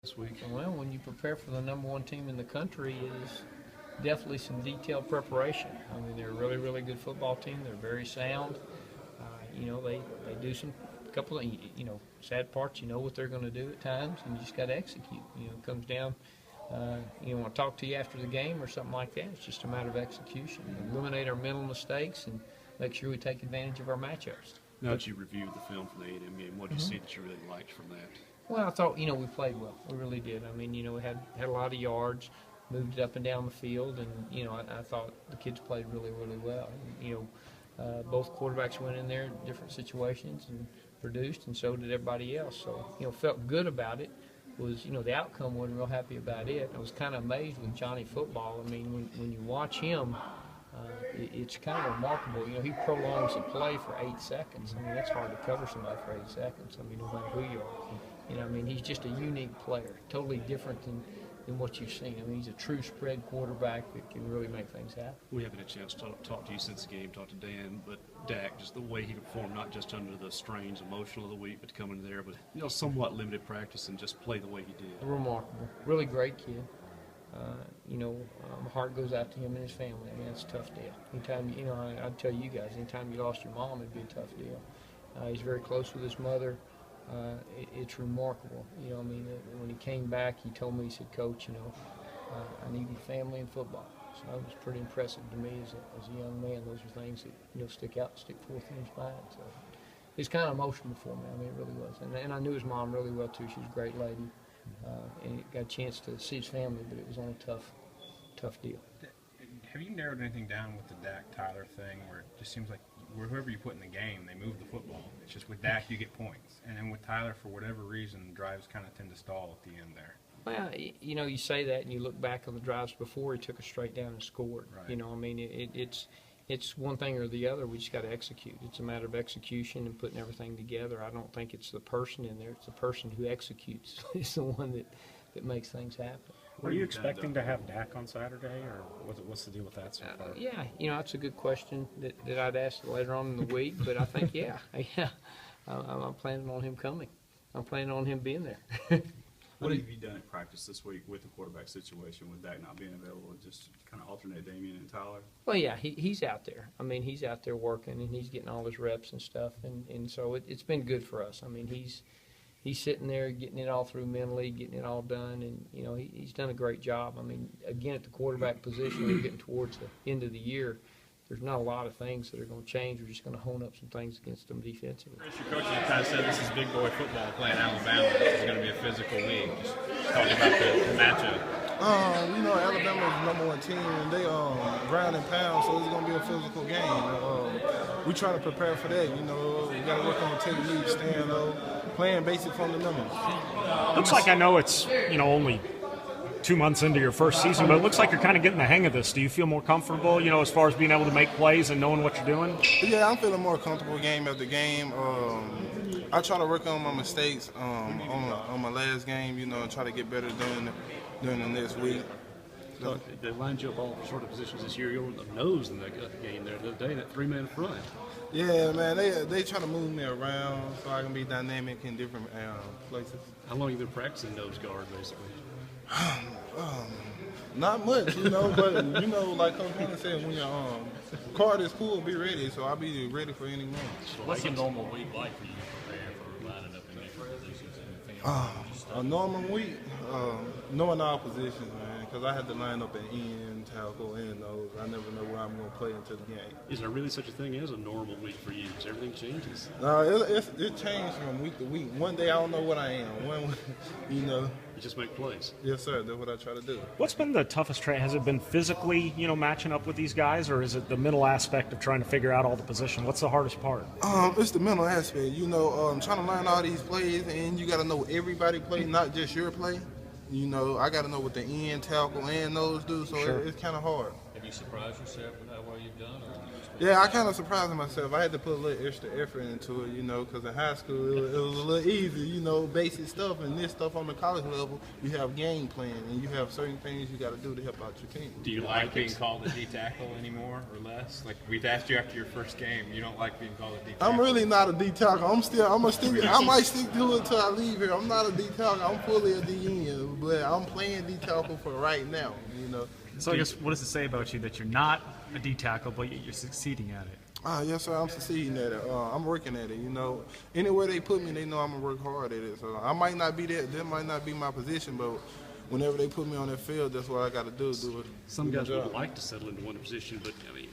this week? Well, when you prepare for the #1 team in the country, is definitely some detailed preparation. I mean, they're a really, really good football team. They're very sound. They do some couple of sad parts. You know what they're going to do at times, and you just got to execute. It comes down. Want to talk to you after the game or something like that. It's just a matter of execution. Eliminate our mental mistakes and make sure we take advantage of our matchups. Now that you reviewed the film from the A&M game, what did you see that you really liked from that? Well, I thought, we played well. We really did. I mean, we had a lot of yards, moved it up and down the field, and, I thought the kids played really, really well. Both quarterbacks went in there in different situations and produced, and so did everybody else. So, felt good about it. The outcome wasn't real happy about it. I was kind of amazed with Johnny Football. I mean, when you watch him, it's kind of remarkable. He prolongs a play for 8 seconds. I mean, that's hard to cover somebody for 8 seconds. I mean, no matter who you are. He's just a unique player, totally different than what you've seen. I mean, he's a true spread quarterback that can really make things happen. We haven't had a chance to talk to you since the game, talk to Dan, but Dak, just the way he performed, not just under the strains, emotional of the week, but to come in there, but somewhat limited practice and just play the way he did. Remarkable, really great kid. My heart goes out to him and his family. I mean, it's a tough deal. Anytime, I'd tell you guys, anytime you lost your mom, it'd be a tough deal. He's very close with his mother. It's remarkable. When he came back, he told me, he said, Coach, I needed family and football. So that was pretty impressive to me as a young man. Those are things that, stick forth in his mind. So it's kind of emotional for me. I mean, it really was. And I knew his mom really well, too. She was a great lady. And he got a chance to see his family, but it was on a tough deal. Have you narrowed anything down with the Dak Tyler thing, where it just seems like whoever you put in the game, they move the football? It's just with Dak you get points, and then with Tyler, for whatever reason, drives kind of tend to stall at the end there. Well, you say that, and you look back on the drives before, he took us straight down and scored. Right. It's one thing or the other. We just got to execute. It's a matter of execution and putting everything together. I don't think it's the person in there. It's the person who executes. It's the one that makes things happen. Were you expecting to have Dak on Saturday, or what's the deal with that so far? Yeah, that's a good question that I'd ask later on in the week. But I think, yeah, I'm planning on him coming. I'm planning on him being there. What have you done at practice this week with the quarterback situation, with Dak not being available, just kind of alternate Damian and Tyler? Well, yeah, he's out there. I mean, he's out there working, and he's getting all his reps and stuff, and so it's been good for us. I mean, he's sitting there getting it all through mentally, getting it all done, and, he's done a great job. I mean, again, at the quarterback position, we're getting towards the end of the year. There's not a lot of things that are going to change. We're just going to hone up some things against them defensively. Chris, your coach kind of said this is big boy football playing Alabama. This is going to be a physical league. Just talking about the matchup. Alabama's the #1 team, and they ground and pound, so it's going to be a physical game. We try to prepare for that. We got to work on technique, staying low, playing basic fundamentals. Looks like, I know it's only 2 months into your first season, but it looks like you're kind of getting the hang of this. Do you feel more comfortable, as far as being able to make plays and knowing what you're doing? Yeah, I'm feeling more comfortable game after game. I try to work on my mistakes on my last game, and try to get better during the next week. So they lined you up all sort of positions this year. You're on the nose in that game there the other day, that 3-man front. Yeah, man, they try to move me around so I can be dynamic in different places. How long have you been practicing nose guard, basically? Not much, but like Coach Hunter said, when your card is full, be ready. So I'll be ready for any moment. What's a normal week like for you to prepare for lining up in different positions in the field? A normal week, knowing all positions, man, because I had to line up at end, tackle, and nose. I never know where I'm going to play into the game. Is there really such a thing as a normal week for you? Because everything changes. It changed from week to week. One day I don't know what I am. You just make plays. Yes, sir. That's what I try to do. What's been the toughest trait? Has it been physically, matching up with these guys, or is it the mental aspect of trying to figure out all the position? What's the hardest part? It's the mental aspect. Trying to learn all these plays, and you got to know everybody play, not just your play. I got to know what the end, tackle, and nose do, so Sure. it's kind of hard. Have you surprised yourself with how well you've done? Yeah, I kind of surprised myself. I had to put a little extra effort into it, you know, because in high school it was a little easy, you know, basic stuff. And this stuff on the college level, you have game plan and you have certain things you got to do to help out your team. Do you like being called a D tackle anymore or less? Like we've asked you after your first game, you don't like being called a D tackle. I'm really not a D tackle. I might stick to it until I leave here. I'm not a D tackle. I'm fully a D end, but I'm playing D tackle for right now, you know. So I guess what does it say about you that you're not a D tackle, but you're succeeding at it? Yes, sir. I'm succeeding at it. I'm working at it. You know, anywhere they put me, they know I'm gonna work hard at it. So I might not be there. That might not be my position, but whenever they put me on that field, that's what I got to do. Do it. Some guys would like to settle into one position, but I mean,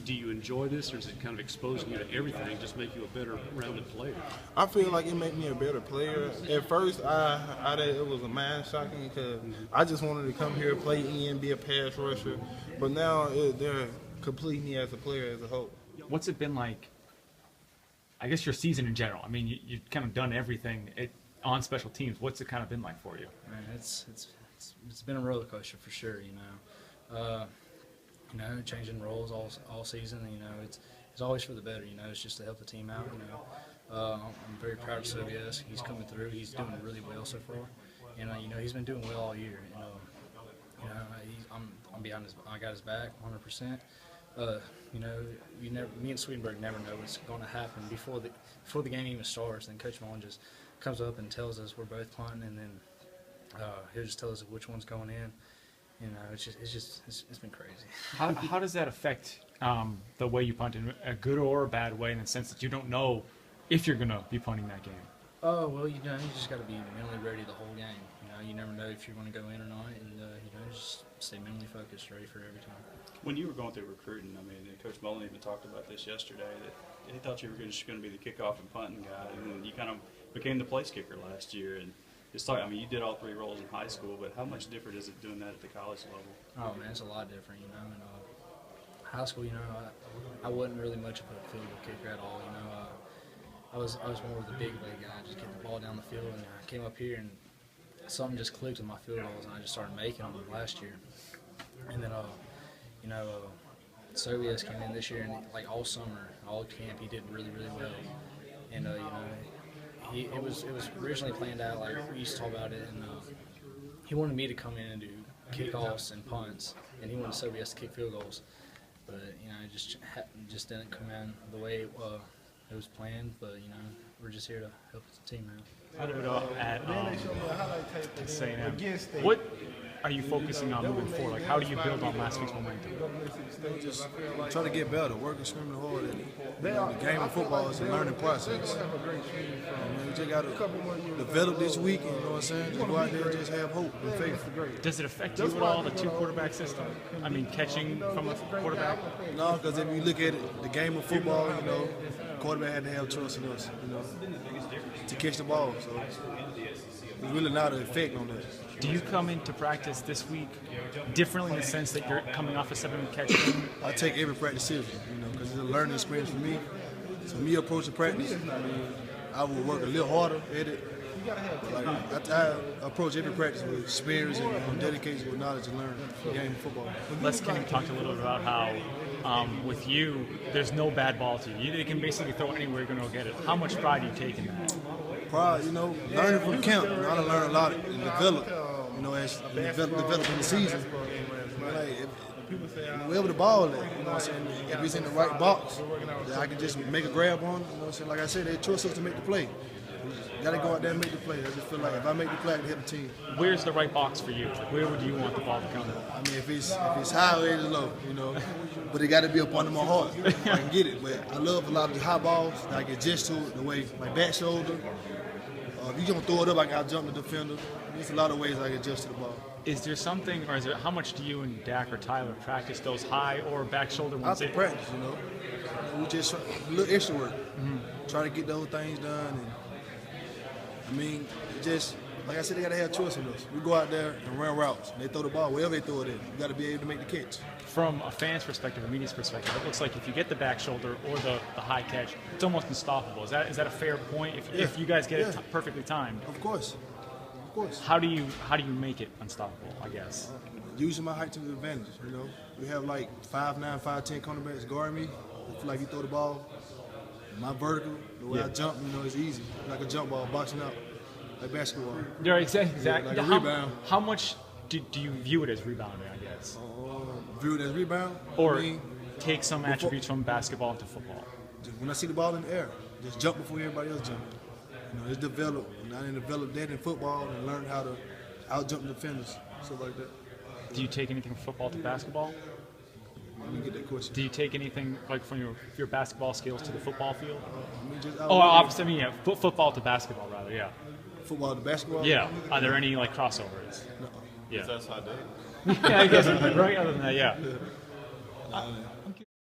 do you enjoy this, or is it kind of exposing you to everything, just make you a better rounded player? I feel like it made me a better player. At first, it was a mind shocking because I just wanted to come here, play in, be a pass rusher. But now they're completing me as a player as a whole. What's it been like, I guess, your season in general? I mean, you've kind of done everything on special teams. What's it kind of been like for you? Man, it's been a roller coaster for sure. Changing roles all season. It's always for the better. It's just to help the team out. I'm very proud of Sobies. He's coming through. He's doing really well so far. And he's been doing well all year. I'm behind his. I got his back 100%. Me and Swedenberg never know what's going to happen before the game even starts. Then Coach Mullen just comes up and tells us we're both punting, and then he'll just tell us which one's going in. It's been crazy. How does that affect the way you punt in a good or a bad way, in the sense that you don't know if you're going to be punting that game? Oh, well, you just got to be mentally ready the whole game. You never know if you're going to go in or not, and just stay mentally focused, ready for every time. When you were going through recruiting, I mean, Coach Mullen even talked about this yesterday, that he thought you were just going to be the kickoff and punting guy, and then you kind of became the place kicker last year. And I mean, you did all three roles in high school, but how much different is it doing that at the college level? Oh man, it's a lot different, In high school, I wasn't really much of a field goal kicker at all. I was more of the big leg guy, just getting the ball down the field. And I came up here and something just clicked with my field goals, and I just started making them last year. And then, Sobies came in this year, and like all summer, all camp, he did really, really well. And it was originally planned out, like we used to talk about it, and he wanted me to come in and do kickoffs and punts, and he wanted Sobies to kick field goals. But it just didn't come in the way it was planned. But we're just here to help the team out. How did it all at St. M? What are you focusing on moving forward? Like, how do you build on last week's momentum? Just try to get better, work extremely hard at it. The game of football is a learning process. We just got to develop this week, you know what I'm saying? Just go out there and just have hope and faith. Does it affect you at all, the two-quarterback system? I mean, catching from a quarterback? No, because if you look at it, the game of football, the quarterback had to have trust in us, to catch the ball. So it's really not an effect on that. Do you come into practice this week differently in the sense that you're coming off a 7 catch game? I take every practice seriously, because it's a learning experience for me. So me approaching practice, I will work a little harder at it. Like, I approach every practice with experience and dedication, with knowledge and learning the game of football. Les Koenning talked a little bit about how with you, there's no bad ball to you. You can basically throw it anywhere, you're going to go get it. How much pride do you take in that? Pride, learning from camp. I done learned a lot and develop, as developing the season. Wherever the ball at, if it's in the right box, I can just make a grab on it, Like I said, they trust us to make the play. You got to go out there and make the play. I just feel like if I make the play, I can help the team. Where's the right box for you? Where would you want the ball to come? I mean, if it's high or it's low, but it got to be up under my heart. I can get it, but I love a lot of the high balls. I can adjust to it the way my back shoulder. If you're going to throw it up, I got to jump the defender. There's a lot of ways I can adjust to the ball. Is there something, or is it how much do you and Dak or Tyler practice those high or back shoulder ones? I practice, We just a little extra work. Try to get those things done. And just like I said, they got to have trust in us. We go out there and run routes. They throw the ball wherever they throw it in. You got to be able to make the catch. From a fan's perspective, a media's perspective, it looks like if you get the back shoulder or the high catch, it's almost unstoppable. Is that a fair point? If you guys get it perfectly timed, of course. How do you make it unstoppable? I guess using my height to the advantage. We have like 5'9", 5'10" cornerbacks guard me. I feel like you throw the ball, my vertical, the way I jump, you know, it's easy. Like a jump ball, boxing out, like basketball. Yeah, exactly. Like a rebound. How much do you view it as rebounding, I guess? View it as rebound? Or I mean, take some attributes from basketball into football? when I see the ball in the air, just jump before everybody else jump. You know, it's developed. And I didn't develop that in football and learn how to out-jump defenders, stuff like that. Do you take anything from football to basketball? Let me get that question. Do you take anything like from your basketball skills to the football field? I mean, just Opposite. I mean, yeah, football to basketball, rather. Yeah. football to basketball? Yeah. Are there any like crossovers? No. Yeah. That's how I do. Yeah, I guess right. Other than that, yeah. Nah, I'm